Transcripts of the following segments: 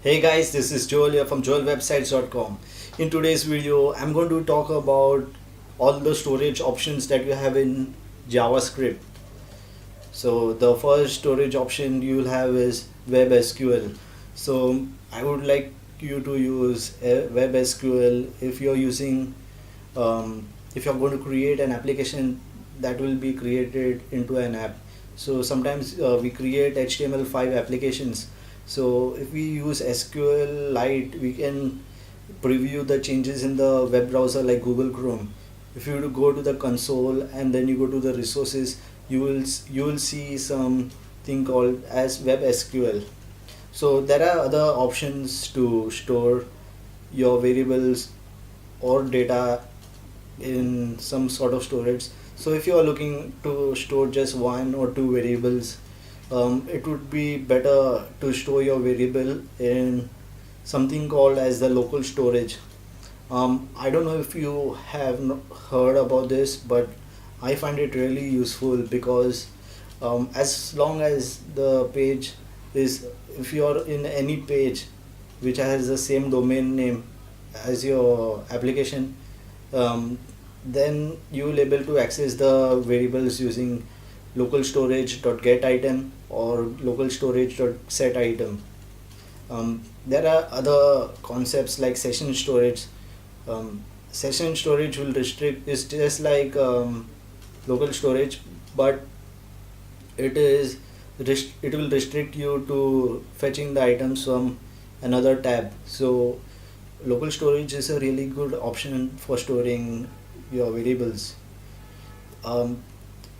Hey guys, this is Joel here from joelwebsites.com. In today's video, I'm going to talk about all the storage options that you have in JavaScript. So the first storage option you will have is WebSQL. So I would like you to use WebSQL if you're using, if you're going to create an application that will be created into an app. So sometimes we create HTML5 applications. So if we use SQLite, we can preview the changes in the web browser like Google Chrome. If you go to the console and then you go to the resources, you will see something called as WebSQL. So there are other options to store your variables or data in some sort of storage. So if you are looking to store just one or two variables, it would be better to store your variable in something called as the local storage. I don't know if you have heard about this, but I find it really useful because as long as the page is, if you are in any page which has the same domain name as your application, then you will able to access the variables using local storage.get item or local storage.set item. There are other concepts like session storage. Session storage will restrict, is just like local storage, but it will restrict you to fetching the items from another tab. So local storage is a really good option for storing your variables.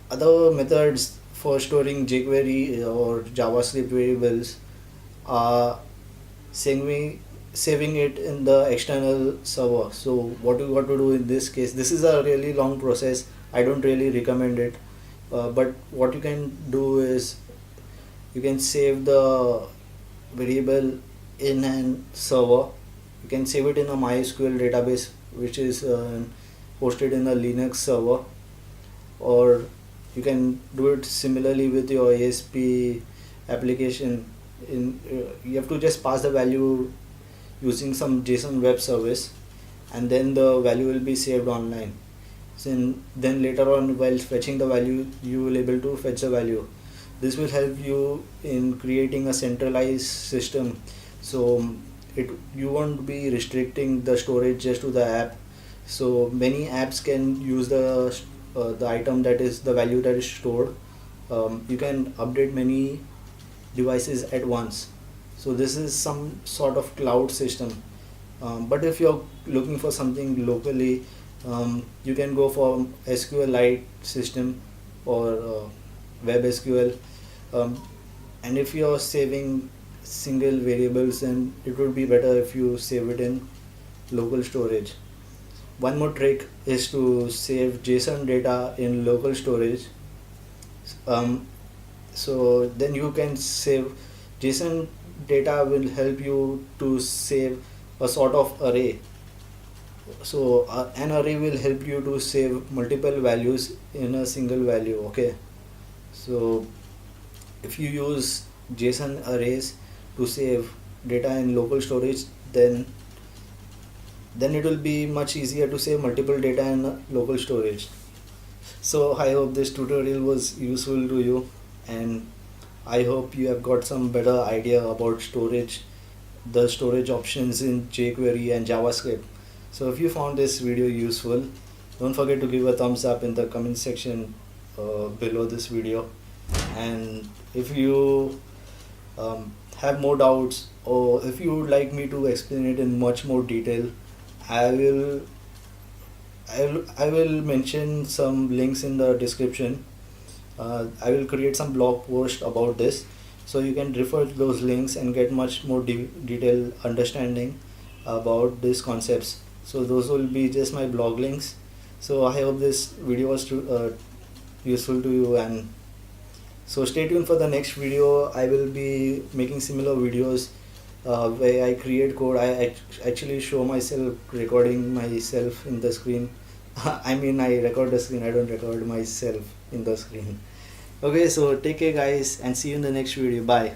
Other methods for storing jQuery or JavaScript variables are saving it in the external server. So what you got to do in this case, this is a really long process, I don't really recommend it, but what you can do is you can save the variable in an server. You can save it in a MySQL database which is hosted in a Linux server, or you can do it similarly with your ASP application. You have to just pass the value using some JSON web service, and then the value will be saved online. So then later on, while fetching the value, you will able to fetch the value. This will help you in creating a centralized system, so you won't be restricting the storage just to the app. So many apps can use the item, that is the value that is stored. You can update many devices at once. So this is some sort of cloud system. But if you're looking for something locally, you can go for SQLite system or WebSQL. And if you're saving single variables, then it would be better if you save it in local storage. One more trick is to save JSON data in local storage. So then you can save JSON data, will help you to save a sort of array. So an array will help you to save multiple values in a single value. Okay, so if you use JSON arrays to save data in local storage, then it will be much easier to save multiple data in local storage. So I hope this tutorial was useful to you, and I hope you have got some better idea about storage, the storage options in jQuery and JavaScript. So if you found this video useful, don't forget to give a thumbs up in the comment section below this video. And if you have more doubts, or if you would like me to explain it in much more detail, I will mention some links in the description. I will create some blog post about this, so you can refer to those links and get much more detailed understanding about these concepts. So those will be just my blog links. So I hope this video was useful to you, and so stay tuned for the next video. I will be making similar videos where I create code. I actually show myself recording myself in the screen. I mean, I record the screen, I don't record myself in the screen. Okay, so take care guys, and see you in the next video. Bye.